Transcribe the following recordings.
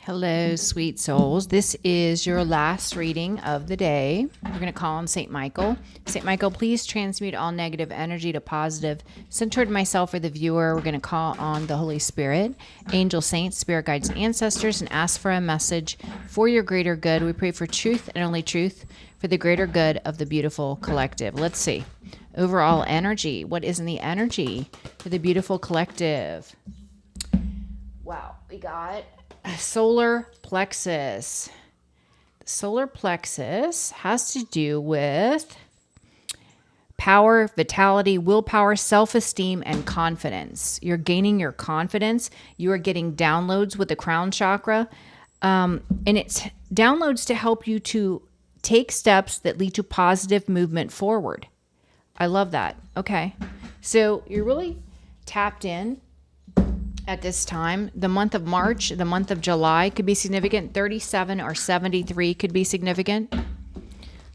Hello, sweet souls. This is your last reading of the day. We're going to call on St. Michael. St. Michael, please transmute all negative energy to positive. Centered myself or the viewer, we're going to call on the Holy Spirit, angel saints, spirit guides, and ancestors, and ask for a message for your greater good. We pray for truth and only truth for the greater good of the beautiful collective. Let's see. Overall energy. What is in the energy for the beautiful collective? Wow, we got solar plexus. The solar plexus has to do with power, vitality, willpower, self-esteem, and confidence. You're gaining your confidence. You are getting downloads with the crown chakra. And it's downloads to help you to take steps that lead to positive movement forward. I love that. Okay. So you're really tapped in at this time. The month of March, the month of July could be significant. 37 or 73 could be significant.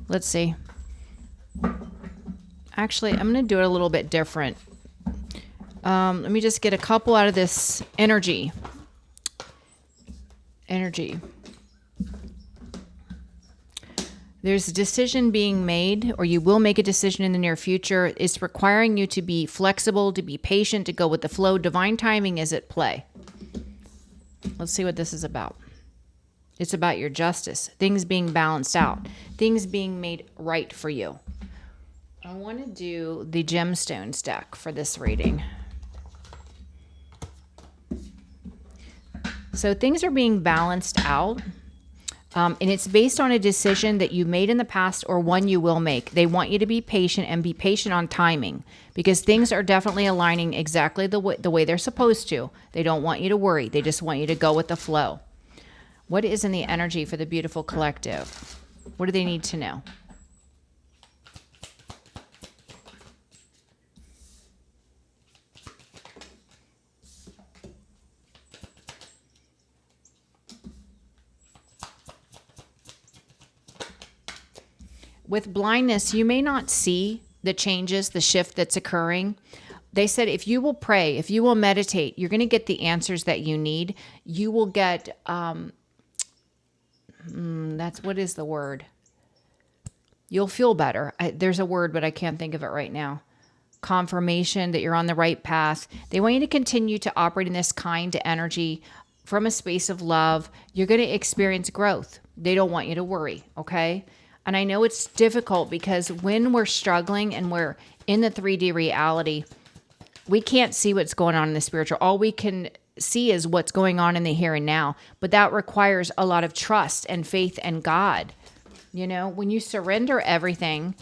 Let's see. Actually, I'm going to do it a little bit different. Let me just get a couple out of this energy. There's a decision being made, or you will make a decision in the near future. It's requiring you to be flexible, to be patient, to go with the flow. Divine timing is at play. Let's see what this is about. It's about your justice, things being balanced out, things being made right for you. I want to do the gemstones deck for this reading. So things are being balanced out. And it's based on a decision that you made in the past or one you will make. They want you to be patient and be patient on timing because things are definitely aligning exactly the way they're supposed to. They don't want you to worry. They just want you to go with the flow. What is in the energy for the beautiful collective? What do they need to know? With blindness, you may not see the changes, the shift that's occurring. They said if you will pray, if you will meditate, you're going to get the answers that you need. You will get, what is the word? You'll feel better. There's a word, but I can't think of it right now. Confirmation that you're on the right path. They want you to continue to operate in this kind energy from a space of love. You're going to experience growth. They don't want you to worry, okay? And I know it's difficult because when we're struggling and we're in the 3D reality, we can't see what's going on in the spiritual. All we can see is what's going on in the here and now. But that requires a lot of trust and faith in God. You know, when you surrender everything,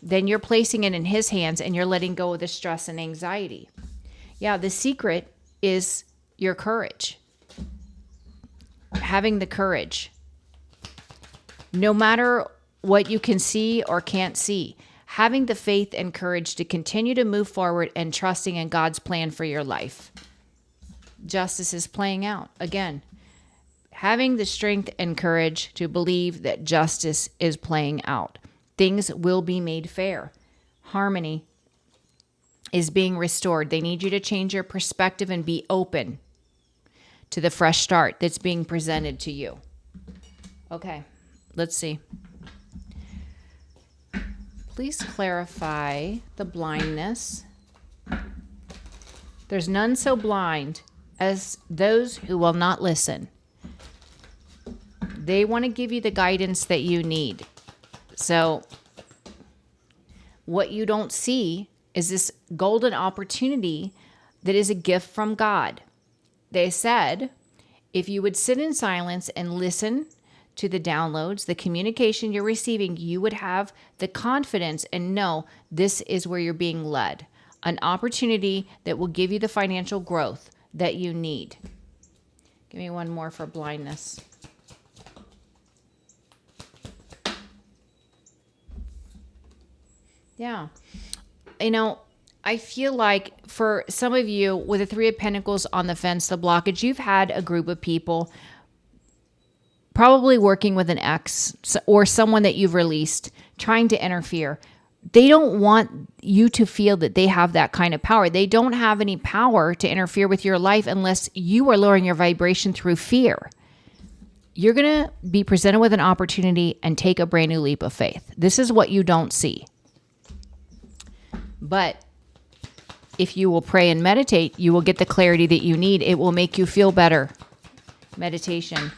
then you're placing it in His hands and you're letting go of the stress and anxiety. Yeah, the secret is your courage. Having the courage. No matter what you can see or can't see, having the faith and courage to continue to move forward and trusting in God's plan for your life. Justice is playing out. Again, having the strength and courage to believe that justice is playing out. Things will be made fair. Harmony is being restored. They need you to change your perspective and be open to the fresh start that's being presented to you. Okay, let's see. Please clarify the blindness. There's none so blind as those who will not listen. They want to give you the guidance that you need. So what you don't see is this golden opportunity that is a gift from God. They said, if you would sit in silence and listen to the downloads, the communication you're receiving, you would have the confidence and know this is where you're being led. An opportunity that will give you the financial growth that you need. Give me one more for blindness. Yeah. You know, I feel like for some of you with the Three of Pentacles on the fence, the blockage, you've had a group of people probably working with an ex or someone that you've released, trying to interfere. They don't want you to feel that they have that kind of power. They don't have any power to interfere with your life unless you are lowering your vibration through fear. You're going to be presented with an opportunity and take a brand new leap of faith. This is what you don't see. But if you will pray and meditate, you will get the clarity that you need. It will make you feel better. Meditation.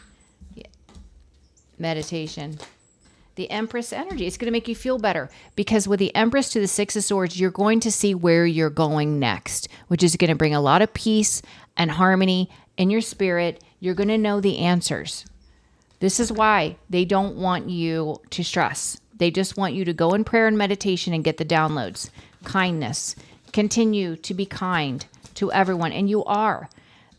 Meditation. The Empress energy. It's going to make you feel better because with the Empress to the Six of Swords, you're going to see where you're going next, which is going to bring a lot of peace and harmony in your spirit. You're going to know the answers. This is why they don't want you to stress. They just want you to go in prayer and meditation and get the downloads. Kindness. Continue to be kind to everyone. And you are.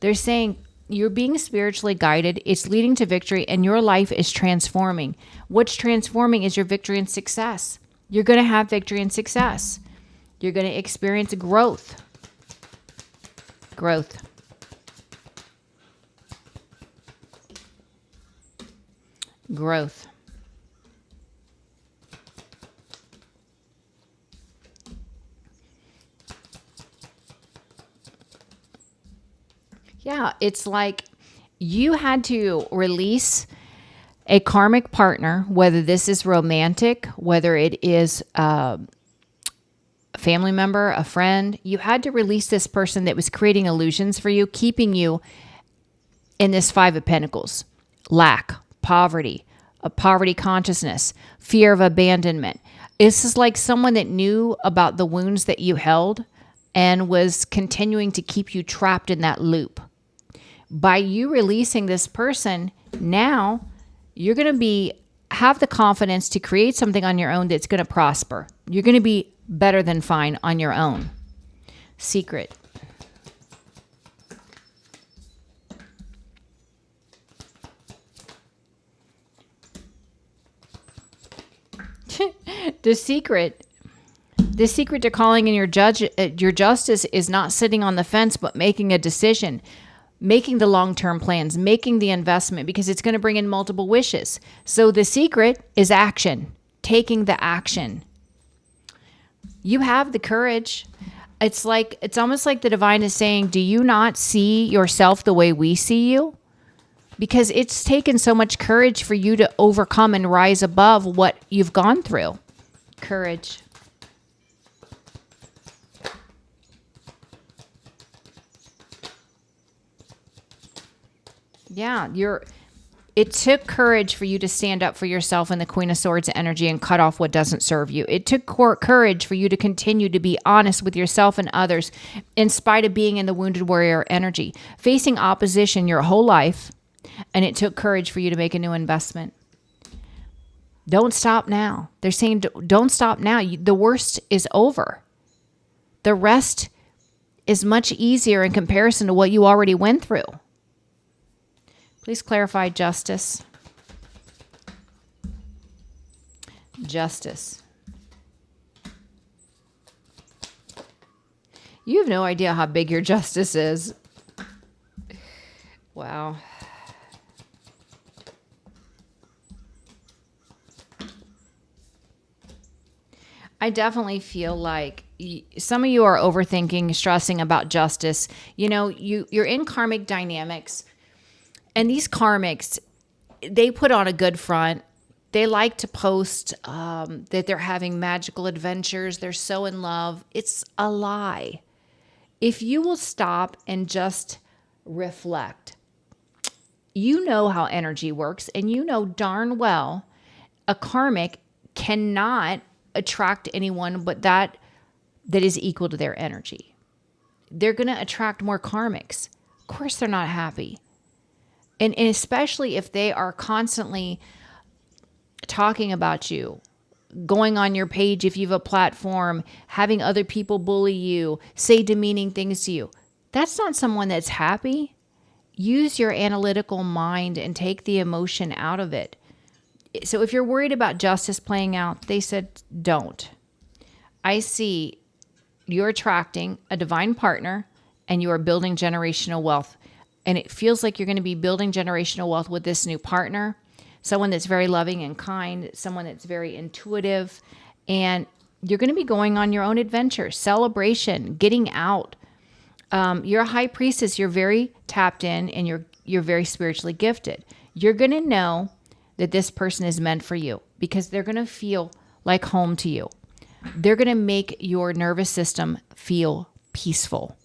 They're saying you're being spiritually guided. It's leading to victory and your life is transforming. What's transforming is your victory and success. You're going to have victory and success. You're going to experience growth. Growth. Growth. Yeah, it's like you had to release a karmic partner, whether this is romantic, whether it is a family member, a friend. You had to release this person that was creating illusions for you, keeping you in this Five of Pentacles. Lack, poverty, a poverty consciousness, fear of abandonment. This is like someone that knew about the wounds that you held and was continuing to keep you trapped in that loop. By you releasing this person, now you're going to have the confidence to create something on your own that's going to prosper. You're going to be better than fine on your own. Secret. The secret to calling in your justice is not sitting on the fence, but making a decision. Making the long-term plans, making the investment, because it's going to bring in multiple wishes. So the secret is action, taking the action. You have the courage. It's almost like the divine is saying, do you not see yourself the way we see you? Because it's taken so much courage for you to overcome and rise above what you've gone through. Courage. Yeah, it took courage for you to stand up for yourself in the Queen of Swords energy and cut off what doesn't serve you. It took courage for you to continue to be honest with yourself and others in spite of being in the Wounded Warrior energy, facing opposition your whole life, and it took courage for you to make a new investment. Don't stop now. They're saying don't stop now. The worst is over. The rest is much easier in comparison to what you already went through. Please clarify justice. Justice. You have no idea how big your justice is. Wow. I definitely feel like some of you are overthinking, stressing about justice. You know, you're in karmic dynamics. And these karmics, they put on a good front. They like to post that they're having magical adventures. They're so in love. It's a lie. If you will stop and just reflect, you know how energy works, and you know darn well a karmic cannot attract anyone but that is equal to their energy. They're going to attract more karmics. Of course, they're not happy. And especially if they are constantly talking about you, going on your page if you have a platform, having other people bully you, say demeaning things to you. That's not someone that's happy. Use your analytical mind and take the emotion out of it. So if you're worried about justice playing out, they said don't. I see you're attracting a divine partner and you are building generational wealth. And it feels like you're going to be building generational wealth with this new partner, someone that's very loving and kind, someone that's very intuitive, and you're going to be going on your own adventure, celebration, getting out. You're a high priestess. You're very tapped in, and you're very spiritually gifted. You're going to know that this person is meant for you because they're going to feel like home to you. They're going to make your nervous system feel peaceful.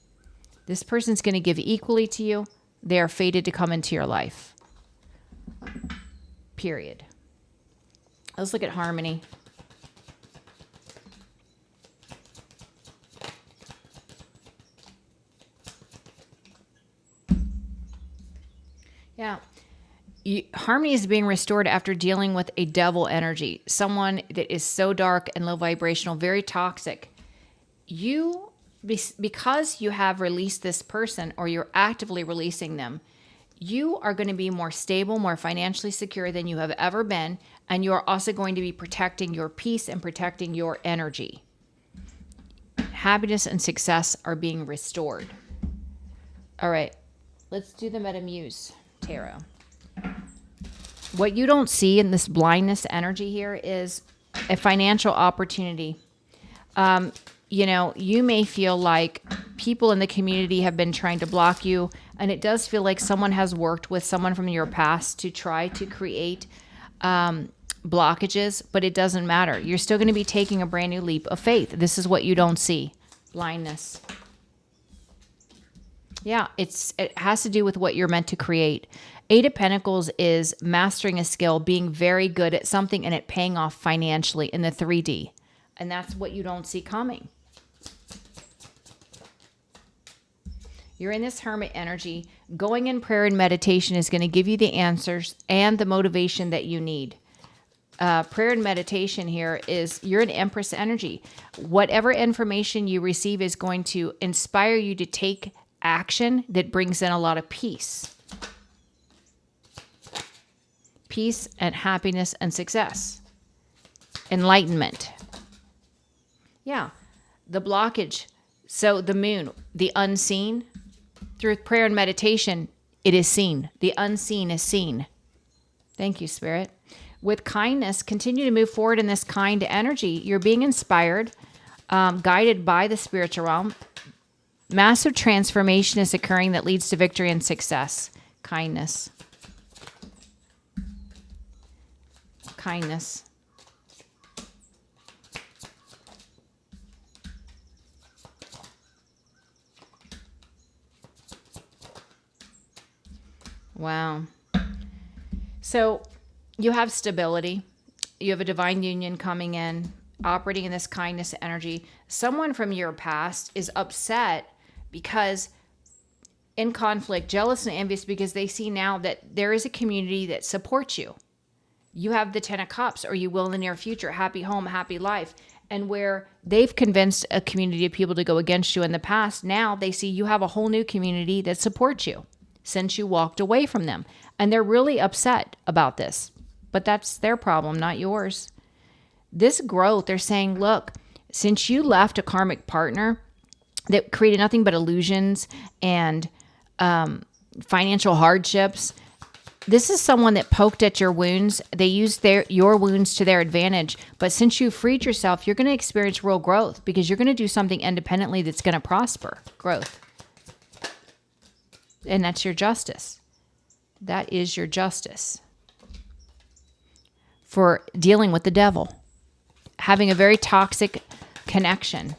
This person's going to give equally to you. They are fated to come into your life. Period. Let's look at harmony. Yeah. Harmony is being restored after dealing with a devil energy, someone that is so dark and low vibrational, very toxic. Because you have released this person, or you're actively releasing them, you are going to be more stable, more financially secure than you have ever been, and you are also going to be protecting your peace and protecting your energy. Happiness and success are being restored. All right, let's do the Metamuse Tarot. What you don't see in this blindness energy here is a financial opportunity. You may feel like people in the community have been trying to block you, and it does feel like someone has worked with someone from your past to try to create blockages, but it doesn't matter. You're still going to be taking a brand new leap of faith. This is what you don't see. Blindness. Yeah, it has to do with what you're meant to create. Eight of Pentacles is mastering a skill, being very good at something, and it paying off financially in the 3D. And that's what you don't see coming. You're in this Hermit energy. Going in prayer and meditation is going to give you the answers and the motivation that you need. Prayer and meditation here is you're an Empress energy. Whatever information you receive is going to inspire you to take action that brings in a lot of peace. Peace and happiness and success. Enlightenment. Yeah, the blockage. So the moon, the unseen. Through prayer and meditation, it is seen. The unseen is seen. Thank you, Spirit. With kindness, continue to move forward in this kind energy. You're being inspired, guided by the spiritual realm. Massive transformation is occurring that leads to victory and success. Kindness. Kindness. Wow. So you have stability. You have a divine union coming in, operating in this kindness energy. Someone from your past is upset because in conflict, jealous and envious because they see now that there is a community that supports you. You have the 10 of Cups, or you will in the near future, happy home, happy life. And where they've convinced a community of people to go against you in the past, now they see you have a whole new community that supports you since you walked away from them. And they're really upset about this. But that's their problem, not yours. This growth, they're saying, look, since you left a karmic partner that created nothing but illusions and financial hardships, this is someone that poked at your wounds. They used your wounds to their advantage. But since you freed yourself, you're going to experience real growth because you're going to do something independently that's going to prosper. Growth. And that's your justice. That is your justice for dealing with the devil. Having a very toxic connection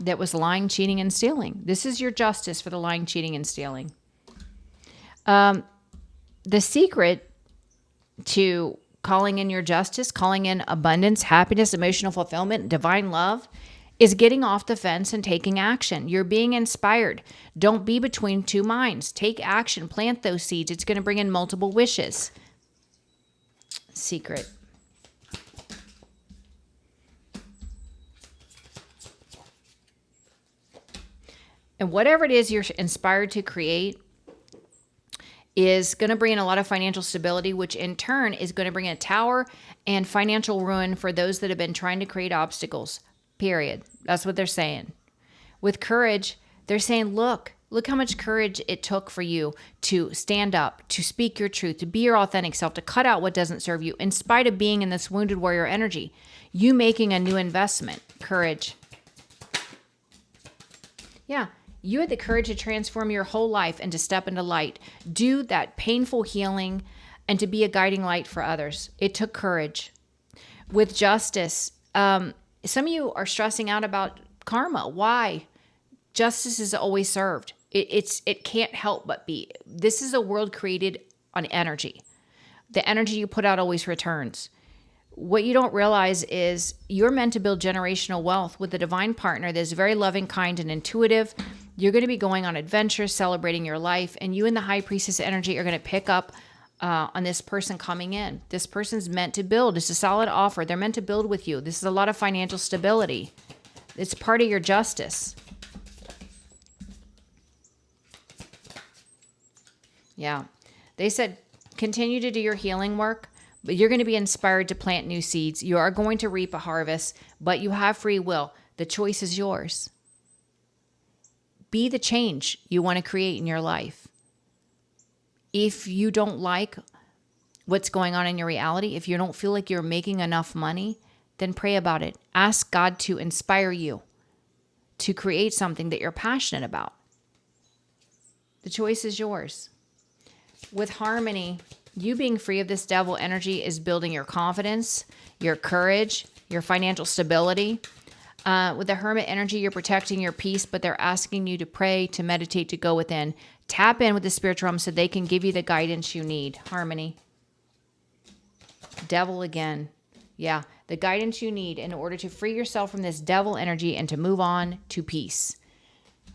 that was lying, cheating, and stealing. This is your justice for the lying, cheating, and stealing. The secret to calling in your justice, calling in abundance, happiness, emotional fulfillment, divine love, is getting off the fence and taking action. You're being inspired. Don't be between two minds. Take action. Plant those seeds. It's going to bring in multiple wishes. Secret. And whatever it is you're inspired to create is going to bring in a lot of financial stability, which in turn is going to bring in a tower and financial ruin for those that have been trying to create obstacles. Period. That's what they're saying. With courage, they're saying, look how much courage it took for you to stand up, to speak your truth, to be your authentic self, to cut out what doesn't serve you, in spite of being in this wounded warrior energy. You making a new investment. Courage. Yeah. You had the courage to transform your whole life and to step into light, do that painful healing, and to be a guiding light for others. It took courage. With justice, some of you are stressing out about karma. Why? Justice is always served. It can't help but be. This is a world created on energy. The energy you put out always returns. What you don't realize is you're meant to build generational wealth with a divine partner that is very loving, kind, and intuitive. You're going to be going on adventures, celebrating your life, and you and the high priestess energy are going to pick up on this person coming in. This person's meant to build. It's a solid offer. They're meant to build with you. This is a lot of financial stability. It's part of your justice. Yeah. They said, continue to do your healing work, but you're going to be inspired to plant new seeds. You are going to reap a harvest, but you have free will. The choice is yours. Be the change you want to create in your life. If you don't like what's going on in your reality, if you don't feel like you're making enough money, then pray about it. Ask God to inspire you to create something that you're passionate about. The choice is yours. With harmony, you being free of this devil energy is building your confidence, your courage, your financial stability. With the hermit energy, you're protecting your peace, but they're asking you to pray, to meditate, to go within. Tap in with the spiritual realm so they can give you the guidance you need. Harmony. Devil again. Yeah, the guidance you need in order to free yourself from this devil energy and to move on to peace.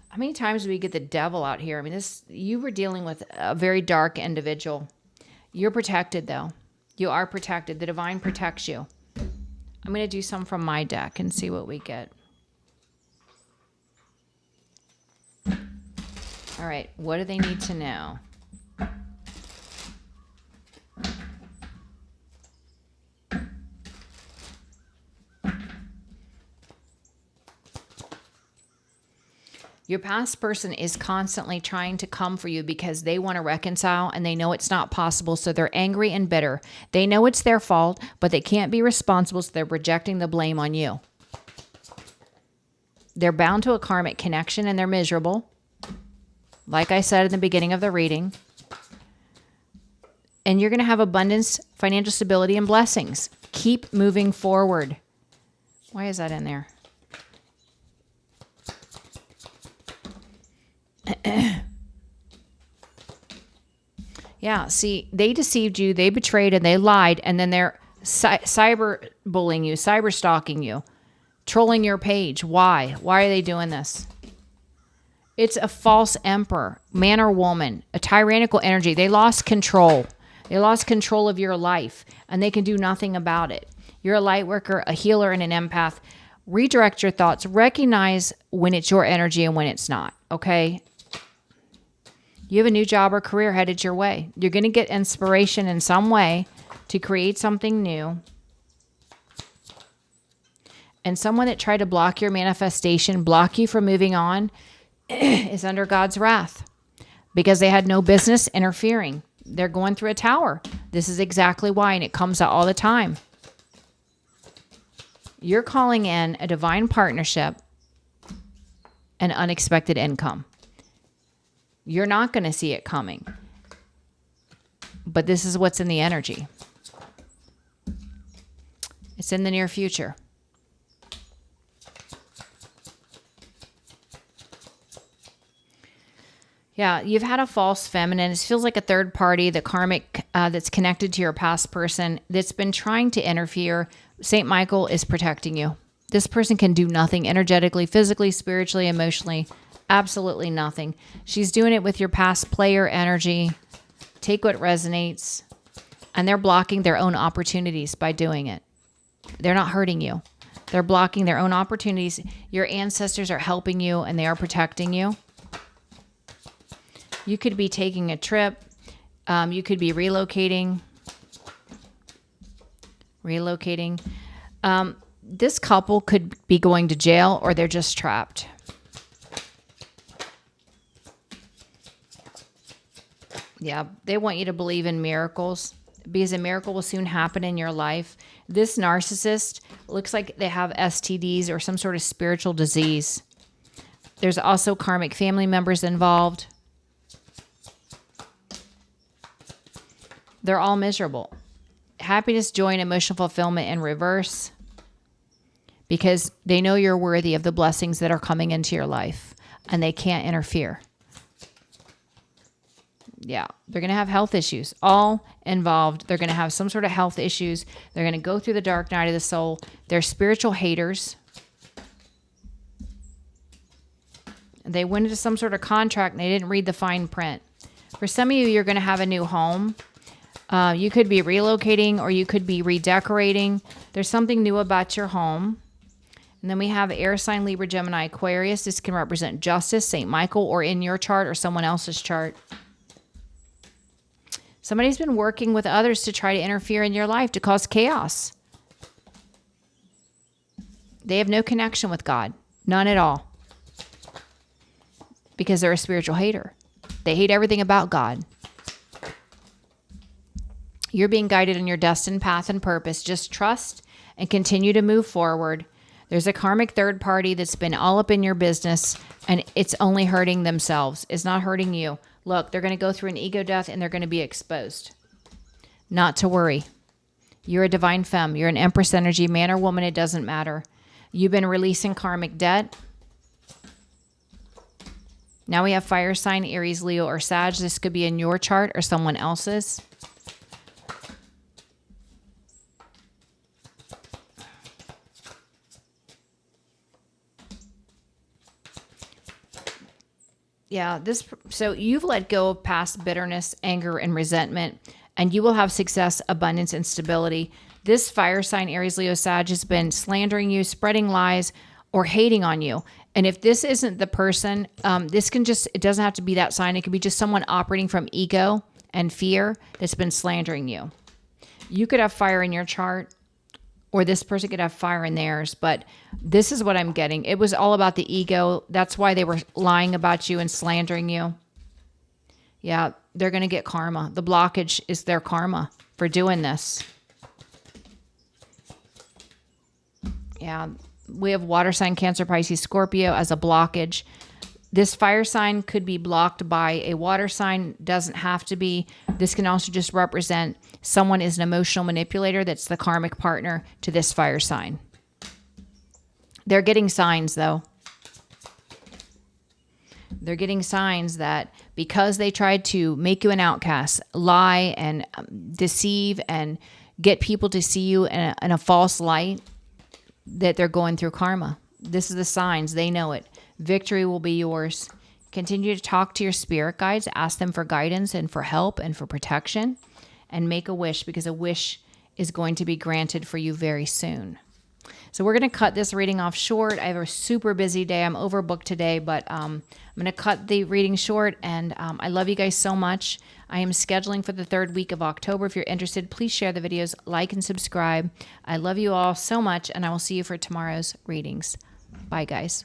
How many times do we get the devil out here? I mean, you were dealing with a very dark individual. You're protected, though. You are protected. The divine protects you. I'm going to do some from my deck and see what we get. All right. What do they need to know? Your past person is constantly trying to come for you because they want to reconcile and they know it's not possible, so they're angry and bitter. They know it's their fault, but they can't be responsible, so they're projecting the blame on you. They're bound to a karmic connection and they're miserable. Like I said in the beginning of the reading. And you're going to have abundance, financial stability, and blessings. Keep moving forward. Why is that in there? Yeah, see, they deceived you, they betrayed, and they lied, and then they're cyber bullying you, cyber stalking you, trolling your page. Why? Why are they doing this? It's a false emperor, man or woman, a tyrannical energy. They lost control. They lost control of your life, and they can do nothing about it. You're a light worker, a healer, and an empath. Redirect your thoughts. Recognize when it's your energy and when it's not, okay? You have a new job or career headed your way. You're going to get inspiration in some way to create something new. And someone that tried to block your manifestation, block you from moving on, is under God's wrath because they had no business interfering. They're going through a tower. This is exactly why, and it comes out all the time. You're calling in a divine partnership and unexpected income. You're not going to see it coming. But this is what's in the energy. It's in the near future. Yeah, you've had a false feminine. It feels like a third party, the karmic that's connected to your past person that's been trying to interfere. Saint Michael is protecting you. This person can do nothing energetically, physically, spiritually, emotionally. Absolutely nothing. She's doing it with your past player energy. Take what resonates. And they're blocking their own opportunities by doing it. They're not hurting you. They're blocking their own opportunities. Your ancestors are helping you and they are protecting you. You could be taking a trip. You could be relocating. This couple could be going to jail or they're just trapped. Yeah, they want you to believe in miracles because a miracle will soon happen in your life. This narcissist looks like they have STDs or some sort of spiritual disease. There's also karmic family members involved. They're all miserable. Happiness, joy, and emotional fulfillment in reverse, because they know you're worthy of the blessings that are coming into your life and they can't interfere. Yeah, they're going to have health issues. All involved. They're going to have some sort of health issues. They're going to go through the dark night of the soul. They're spiritual haters. They went into some sort of contract and they didn't read the fine print. For some of you, you're going to have a new home. You could be relocating or you could be redecorating. There's something new about your home. And then we have air sign, Libra, Gemini, Aquarius. This can represent justice, St. Michael, or in your chart or someone else's chart. Somebody's been working with others to try to interfere in your life to cause chaos. They have no connection with God. None at all. Because they're a spiritual hater. They hate everything about God. You're being guided in your destined path and purpose. Just trust and continue to move forward. There's a karmic third party that's been all up in your business and it's only hurting themselves. It's not hurting you. Look, they're going to go through an ego death and they're going to be exposed. Not to worry. You're a divine femme. You're an empress energy, man or woman, it doesn't matter. You've been releasing karmic debt. Now we have fire sign, Aries, Leo, or Sag. This could be in your chart or someone else's. Yeah, so you've let go of past bitterness, anger, and resentment, and you will have success, abundance, and stability. This fire sign, Aries, Leo, Sag, has been slandering you, spreading lies, or hating on you. And if this isn't the person, it doesn't have to be that sign. It could be just someone operating from ego and fear that's been slandering you. You could have fire in your chart, or this person could have fire in theirs, but this is what I'm getting. It was all about the ego. That's why they were lying about you and slandering you. Yeah, they're going to get karma. The blockage is their karma for doing this. Yeah, we have water sign, Cancer, Pisces, Scorpio as a blockage. This fire sign could be blocked by a water sign. Doesn't have to be. This can also just represent someone is an emotional manipulator that's the karmic partner to this fire sign. They're getting signs, though. They're getting signs that because they tried to make you an outcast, lie and deceive and get people to see you in a false light, that they're going through karma. This is the signs. They know it. Victory will be yours. Continue to talk to your spirit guides. Ask them for guidance and for help and for protection. And make a wish, because a wish is going to be granted for you very soon. So we're going to cut this reading off short. I have a super busy day. I'm overbooked today, but I'm going to cut the reading short. And I love you guys so much. I am scheduling for the 3rd week of October. If you're interested, please share the videos, like and subscribe. I love you all so much, and I will see you for tomorrow's readings. Bye, guys.